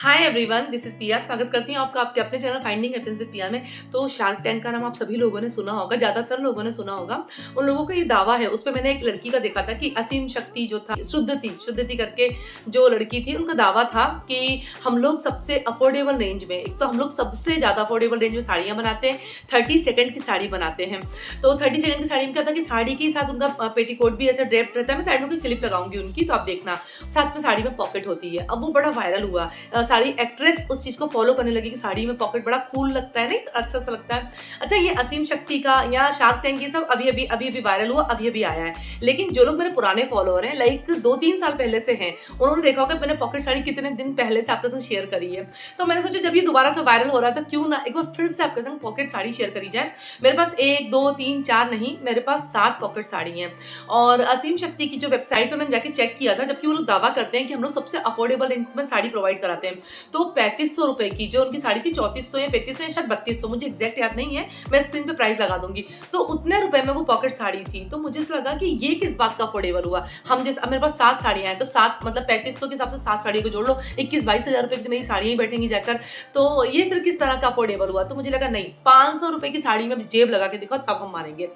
Hi everyone, this is पिया। स्वागत करती हूँ आपका आपके अपने चैनल फाइंडिंग हैप्पीनेस विद पिया में। तो शार्क टैंक का नाम आप सभी लोगों ने सुना होगा, ज्यादातर लोगों ने सुना होगा। उन लोगों का ये दावा है, उस पे मैंने एक लड़की का देखा था कि असीम शक्ति जो था, शुद्धति करके जो लड़की थी, उनका दावा था कि हम लोग सबसे अफोर्डेबल रेंज में, एक तो हम लोग सबसे ज्यादा अफोर्डेबल रेंज में साड़ियां बनाते हैं। 30 सेकंड की साड़ी बनाते हैं। तो 30 सेकंड की साड़ी में क्या था कि साड़ी के साथ उनका पेटीकोट भी ऐसे ड्रेप्ड रहता है। मैं साइड में कोई क्लिप लगाऊंगी उनकी, तो आप देखना। साथ में साड़ी में पॉकेट होती है। अब वो बड़ा वायरल हुआ। सारी एक्ट्रेस उस चीज को फॉलो करने लगी कि साड़ी में पॉकेट बड़ा कूल लगता है, नहीं अच्छा सा लगता है। अच्छा, ये असीम शक्ति का या शार्क टैंक, ये सब अभी अभी वायरल हुआ, अभी अभी आया है। लेकिन जो लोग मेरे पुराने फॉलोअर हैं, लाइक 2-3 साल पहले से हैं, उन्होंने देखा होगा मैंने पॉकेट साड़ी कितने दिन पहले से आपके संग शेयर करी है। तो मैंने सोचा जब ये दोबारा से वायरल हो रहा था, क्यों ना एक बार फिर से आपके संग पॉकेट साड़ी शेयर करी जाए। मेरे पास 1 2 3 4 नहीं, मेरे पास 7 पॉकेट साड़ी हैं। और असीम शक्ति की जो वेबसाइट पे मैंने जाके चेक किया था, जबकि वो लोग दावा करते हैं कि हम लोग सबसे अफोर्डेबल रेंज में साड़ी प्रोवाइड कराते हैं। तो 3500 रुपए की जो उनकी साड़ी थी, 3400 या 3500 या शायद 3200, मुझे एग्जैक्ट याद नहीं है, मैं स्क्रीन पे प्राइस लगा दूंगी। तो उतने रुपए में वो पॉकेट साड़ी थी। तो मुझे ऐसा लगा कि ये किस बात का अफोर्डेबल हुआ। हम जैसे मेरे पास 7 साड़ियां हैं, तो 7 मतलब 3500 के हिसाब से 7 साड़ियों को जोड़ लो, 21-22 हजार रुपए की मेरी साड़ियां ही बैठेंगी जाकर। तो ये फिर किस तरह का अफोर्डेबल हुआ। तो मुझे लगा नहीं, 500 रुपए की साड़ी में जेब लगा के दिखाओ तब हम मानेंगे।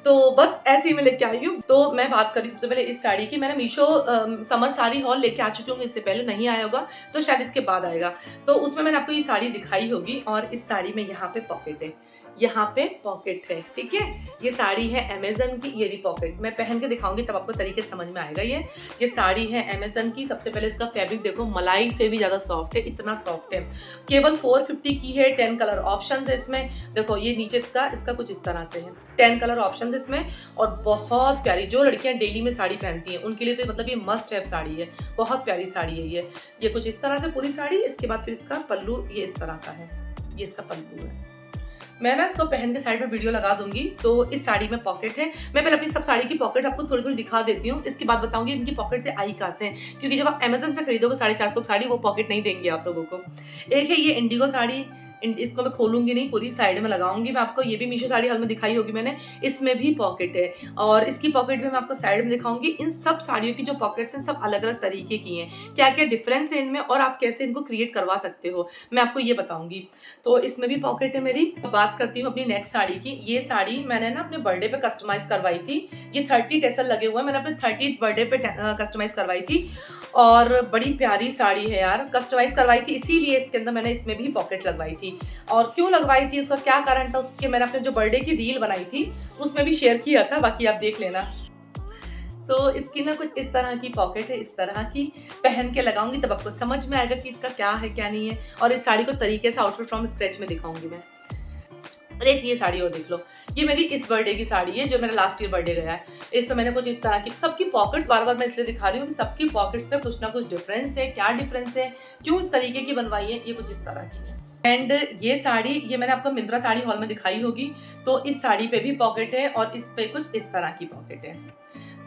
तो बस ऐसे ही मैं लेके आई हूँ। तो मैं बात करी सबसे पहले इस साड़ी की। मैंने मीशो समर साड़ी हॉल लेके आ चुकी हूँ, इससे पहले नहीं आया होगा, तो शायद इसके बाद आएगा। तो उसमें मैंने आपको ये साड़ी दिखाई होगी। और इस साड़ी में यहाँ पे पॉकेट है, यहाँ पे पॉकेट है, ठीक है। ये साड़ी है अमेजन की, ये रही पॉकेट। मैं पहन के दिखाऊंगी तब आपको तरीके से समझ में आएगा। ये साड़ी है अमेजन की। सबसे पहले इसका फैब्रिक देखो, मलाई से भी ज्यादा सॉफ्ट है, इतना सॉफ्ट है। केवल 450 की है। 10 कलर ऑप्शन है इसमें। देखो ये नीचे इसका कुछ इस तरह से है। 10 कलर ऑप्शन है इसमें। और बहुत प्यारी, जो लड़कियां डेली में साड़ी पहनती हैं उनके लिए तो मतलब ये मस्ट है साड़ी है। बहुत प्यारी साड़ी है ये कुछ इस तरह से पूरी साड़ी। इसके बाद फिर इसका पल्लू ये इस तरह का है, ये इसका पल्लू है। मैं ना इसको पहन के साइड में वीडियो लगा दूंगी। तो इस साड़ी में पॉकेट है। मैं पहले अपनी सब साड़ी की पॉकेट आपको थोड़ी थोड़ी दिखा देती हूँ, इसके बाद बताऊंगी इनकी पॉकेट से आई कहां से है। क्योंकि जब आप अमेजन से खरीदोगे 450 की साड़ी, वो पॉकेट नहीं देंगे आप लोगों को। एक है ये इंडिगो साड़ी। इसको मैं खोलूंगी नहीं, पूरी साइड में लगाऊंगी मैं आपको। ये भी मीशो साड़ी हॉल में दिखाई होगी मैंने। इसमें भी पॉकेट है। और इसकी पॉकेट भी मैं आपको साइड में दिखाऊंगी। इन सब साड़ियों की जो पॉकेट्स हैं, सब अलग अलग तरीके की हैं। क्या क्या डिफरेंस है इनमें और आप कैसे इनको क्रिएट करवा सकते हो, मैं आपको ये बताऊंगी। तो इसमें भी पॉकेट है मेरी। बात करती हूँ अपनी नेक्स्ट साड़ी की। ये साड़ी मैंने ना अपने बर्थडे पे कस्टमाइज करवाई थी। ये 30 टेसल लगे हुए हैं, मैंने अपने 30th बर्थडे पे कस्टमाइज करवाई थी। और बड़ी प्यारी साड़ी है यार, कस्टमाइज करवाई थी इसीलिए इसके अंदर मैंने इसमें भी पॉकेट लगवाई थी। और क्यों लगवाई थी, उसका क्या कारण था, उसके मैंने अपने जो बर्थडे की रील बनाई थी उसमें भी शेयर किया था, बाकी आप देख लेना। इसकी ना कुछ इस तरह की पॉकेट है, इस तरह की। पहन के लगाऊंगी तब आपको समझ में आएगा कि इसका क्या है क्या नहीं है। और इस साड़ी को तरीके से आउटफिट फ्रॉम स्क्रैच में दिखाऊंगी मैं। और एक ये साड़ी और देख लो, ये मेरी इस बर्थडे की साड़ी है जो मेरा लास्ट ईयर बर्थडे गया है। इसमें मैंने कुछ इस तरह की सबकी पॉकेट्स, बार बार मैं इसलिए दिखा रही हूँ कि सबकी पॉकेट्स में कुछ ना कुछ डिफरेंस है। क्या डिफरेंस है, क्यों इस तरीके की बनवाई है, ये कुछ इस तरह की है। एंड ये साड़ी, ये मैंने आपको मिंत्रा साड़ी हॉल में दिखाई होगी। तो इस साड़ी पे भी पॉकेट है और इस पे कुछ इस तरह की पॉकेट है।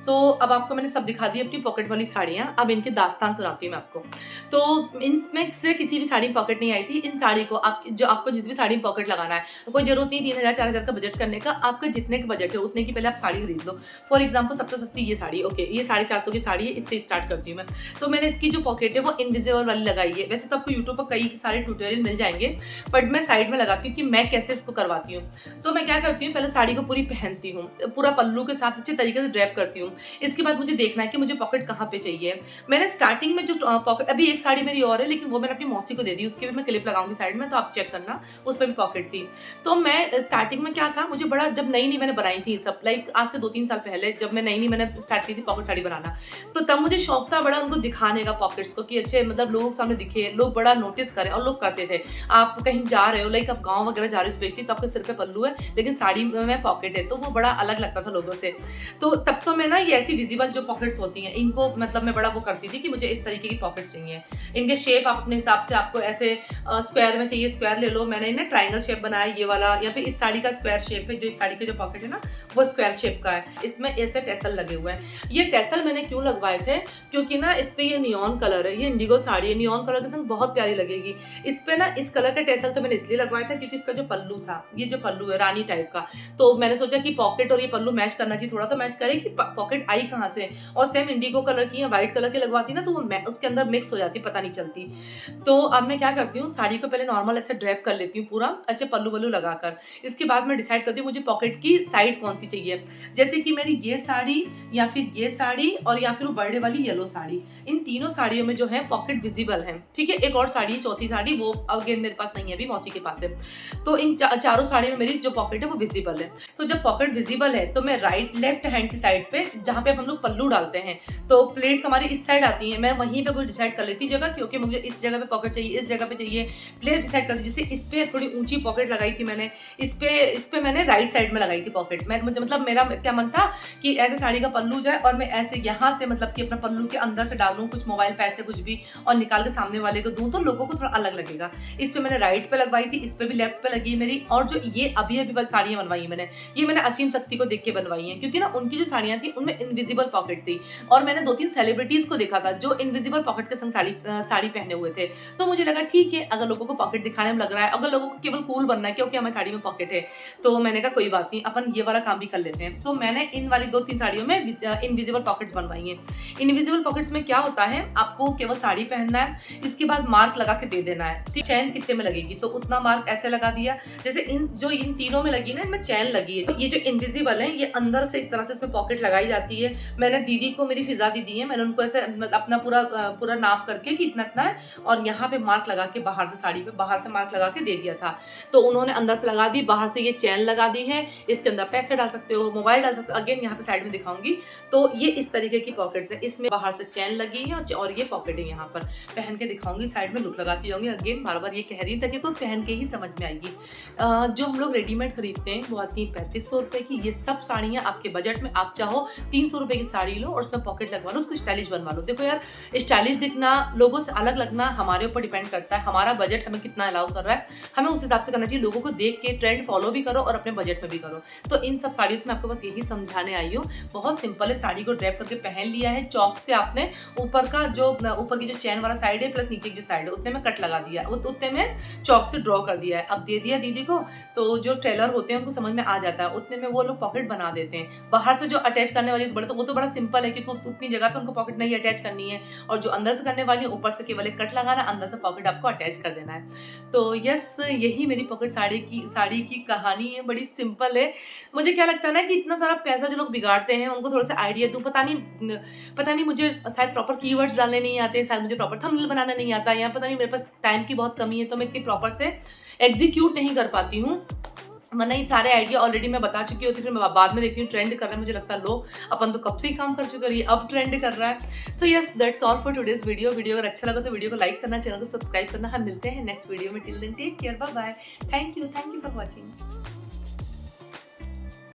अब आपको मैंने सब दिखा दी अपनी पॉकेट वाली साड़ियां। अब इनके दास्तान सुनाती हूँ मैं आपको। तो इनमें से किसी भी साड़ी में पॉकेट नहीं आई थी। इन साड़ी को आपको जिस भी साड़ी में पॉकेट लगाना है, तो कोई जरूरत नहीं 3000-4000 का बजट करने का। आपका जितने का बजट है उतने की पहले आप साड़ी खरीद लो। फॉर एग्जाम्पल सबसे सस्ती ये साड़ी, ओके, ये 450 की साड़ी है, इससे स्टार्ट करती हूँ मैं। तो मैंने इसकी जो पॉकेट है वो इनविजिबल वाली लगाई है। वैसे तो आपको यूट्यूब पर कई सारे ट्यूटोरियल मिल जाएंगे, बट मैं साइड में लगाती हूँ कि मैं कैसे इसको करवाती हूँ। तो मैं क्या करती हूँ, पहले साड़ी को पूरी पहनती हूँ, पूरा पल्लू के साथ अच्छे तरीके से ड्रैप करती हूँ। इसके बाद मुझे देखना है कि मुझे पॉकेट कहाँ पे चाहिए। मैंने स्टार्टिंग में जो पॉकेट, अभी एक साड़ी मेरी और है लेकिन वो मैंने अपनी मौसी को दे दी, उसकी भी मैं क्लिप लगाऊंगी साइड में, तो आप चेक करना, उसमें भी पॉकेट थी। तो मैं स्टार्टिंग में क्या था, मुझे बड़ा, जब नई नई मैंने बनाई थी सब, लाइक आज से 2-3 साल पहले जब मैं नई नई मैंने स्टार्ट की थी पॉकेट साड़ी बनाना, तो तब मुझे शौक था बड़ा उनको दिखाने का पॉकेट्स को, कि अच्छे मतलब लोगों के सामने दिखे, लोग बड़ा नोटिस करें। और लोग करते थे, आप कहीं जा रहे हो, लाइक आप गाँव वगैरह जा रहे हो स्पेशली, तो आपके सिर पे पल्लू है लेकिन साड़ी में पॉकेट है, तो वो बड़ा अलग लगता था लोगों से। तो तब तो मैं ना ये ऐसी विजिबल जो पॉकेट्स होती हैं इनको मतलब मैं बड़ा वो करती थी कि मुझे इस तरीके की पॉकेट्स चाहिए। इनके शेप आप अपने हिसाब से, आपको ऐसे स्क्वायर में चाहिए स्क्वायर ले लो। मैंने ना ट्रायंगल शेप बनाया ये वाला, या फिर इस साड़ी का स्क्वायर शेप है, जो इस साड़ी के जो पॉकेट है ना वो स्क्वायर शेप का है। इसमें ऐसे टेसल लगे हुए हैं। ये टेसल मैंने क्यों लगवाए थे, क्योंकि ना इस पे ये नियॉन कलर है, ये इंडिगो साड़ी है, नियॉन कलर के संग बहुत प्यारी लगेगी। इस पे ना इस कलर का टेसल तो मैंने इसलिए लगवाया था क्योंकि इसका जो पल्लू था, ये जो पल्लू है रानी टाइप का, तो मैंने सोचा कि पॉकेट और ये पल्लू मैच करना चाहिए, थोड़ा तो मैच करेगी पॉकेट आई कहाँ से, और सेम इंडिगो कलर की या व्हाइट कलर की लगवाती ना तो वो उसके अंदर मिक्स हो जाती, पता नहीं चलती। तो अब मैं क्या करती हूँ, साड़ी को पहले नॉर्मल ऐसे ड्रैप कर लेती हूँ पूरा अच्छे पल्लू वल्लू लगाकर। इसके बाद मैं डिसाइड करती हूँ मुझे पॉकेट की साइड कौन सी चाहिए, जैसे कि मेरी ये साड़ी या फिर ये साड़ी और या फिर वो बर्थडे वाली येलो साड़ी, इन तीनों साड़ियों में जो है पॉकेट विजिबल है। ठीक है, एक और साड़ी, चौथी साड़ी, वो अगेन मेरे पास नहीं है, अभी मौसी के पास है। तो इन चारों साड़ियों में मेरी जो पॉकेट है वो विजिबल है। तो जब पॉकेट विजिबल है तो मैं राइट लेफ्ट हैंड की साइड पे, जहाँ पे हम लोग पल्लू डालते हैं, तो प्लेट्स हमारी इस साइड आती हैं, मैं वहीं पे कोई डिसाइड कर लेती जगह, क्योंकि मुझे इस जगह पे पॉकेट चाहिए, इस जगह पे चाहिए, प्लेस डिसाइड कर दी। जैसे इस पे थोड़ी ऊंची पॉकेट लगाई थी मैंने, इस पे मैंने राइट साइड में लगाई थी पॉकेट। मैं मुझे मतलब मेरा क्या मन था कि ऐसे साड़ी का पल्लू जाए और मैं ऐसे यहाँ से मतलब कि अपना पल्लू के अंदर से डालूं कुछ मोबाइल, पैसे, कुछ भी, और निकाल के सामने वाले को दूं तो लोगों को थोड़ा अलग लगेगा। इस पे मैंने राइट पे लगवाई थी, इस पे भी लेफ्ट पे लगी है मेरी। और जो ये अभी अभी साड़ियां बनवाई है मैंने, ये मैंने असीम शक्ति को देख के बनवाई है, क्योंकि ना उनकी जो साड़ियां थी उनमें इनविजिबल पॉकेट थी, और मैंने 2-3 सेलिब्रिटीज को देखा था जो इनविजिबल पॉकेट के संग साड़ी पहने हुए थे। तो मुझे लगा ठीक है, अगर लोगों को पॉकेट दिखाने में लग रहा है, अगर लोगों को केवल कूल बनना है क्योंकि हमारी साड़ी में पॉकेट है, तो मैंने कहा कोई बात नहीं, अपन ये वाला काम भी कर लेते हैं। तो मैंने इन वाली 2-3 साड़ियों में इनविजिबल पॉकेट्स बनवाई हैं। इनविजिबल पॉकेट्स में क्या होता है, आपको केवल साड़ी पहनना है, इसके बाद मार्क लगा के दे देना है। ठीक, चैन कितने में लगेगी तो उतना मार्क ऐसे लगा दिया। जैसे इन तीनों में लगी ना, इनमें चैन लगी है। तो ये जो इनविजिबल है, ये अंदर से इस तरह से इसमें पॉकेट लगाई जाती है। मैंने दीदी को, मेरी फिजा दीदी है, मैंने उनको ऐसे अपना पूरा नाप करके कि इतना इतना है, और यहाँ पे मार्क लगा के बाहर से, साड़ी पे बाहर से मार्क लगा के दे दिया था। तो उन्होंने अंदर से लगा दी, बाहर से ये चैन लगा दी है। इसके अंदर पैसे डाल सकते हो, मोबाइल डाल सकते हो, अगेन यहाँ पे साइड में दिखाऊंगी। तो ये इस तरीके की पॉकेट्स है, इसमें बाहर से चैन लगी है और ये पॉकेट है। यहाँ पर पहन के दिखाऊंगी, साइड में लुक लगाती जाऊंगी। अगेन बार बार ये कह रही है ताकि तो पहन के ही समझ में आएगी। जो हम लोग रेडीमेड खरीदते हैं वो आती है 3500 रुपए की। ये सब साड़ियाँ आपके बजट में, आप चाहो 300 रुपए की साड़ी लो और उसमें पॉकेट लगवा लो, उसको स्टाइलिश बनवा लो। देखो यार, स्टाइलिश दिखना, लोगों से अलग लगना हमारे ऊपर डिपेंड करता है, हमारा बजट हमें कितना अलाउ कर रहा है, हमें उस हिसाब से करना चाहिए। लोगों को देख के ट्रेंड फॉलो भी करो और अपने बजट में भी करो। तो इन सब साड़ियों से मैं आपको बस यही समझाने आई हूँ। बहुत सिंपल है, साड़ी को ड्रैप करके पहन लिया है, चौक से आपने ऊपर की जो चैन वाला साइड है प्लस नीचे की जो साइड है उतने में कट लगा दिया, उतने में चौक से ड्रॉ कर दिया है। अब दे दिया दीदी को, तो जो टेलर होते हैं उनको समझ में आ जाता है, उतने में वो लोग पॉकेट बना देते हैं। बाहर से जो अटैच करने वाली तो वो तो बड़ा सिंपल है, क्योंकि उतनी जगह पे उनको पॉकेट नहीं अटैच करनी है। और जो अंदर से करने वाली है, ऊपर से केवल एक कट लगाना, अंदर से पॉकेट आपको अटैच कर देना है। तो यस, यही मेरी पॉकेट साड़ी की कहानी है, बड़ी सिंपल है। मुझे क्या लगता है ना कि इतना सारा पैसा जो लोग बिगाड़ते हैं, उनको थोड़ा सा आइडिया दूं। पता नहीं मुझे शायद प्रॉपर कीवर्ड्स डालने नहीं आते, शायद मुझे प्रॉपर थंबनेल बनाना नहीं आता, या पता नहीं मेरे पास टाइम की बहुत कमी है, तो मैं इतनी प्रॉपर से एग्जीक्यूट नहीं कर पाती हूँ। वरना ये सारे आइडिया ऑलरेडी मैं बता चुकी होती, फिर मैं बाद में देखती हूँ ट्रेंड कर रहा है, मुझे लगता है लो अपन तो कब से ही काम कर चुके हैं, ये अब ट्रेंड कर रहा है। So yes, that's all for today's video. अगर अच्छा लगा तो वीडियो को लाइक करना, चैनल को सब्सक्राइब करना। हम मिलते हैं नेक्स्ट वीडियो में। Till then take care, bye bye, thank you for watching.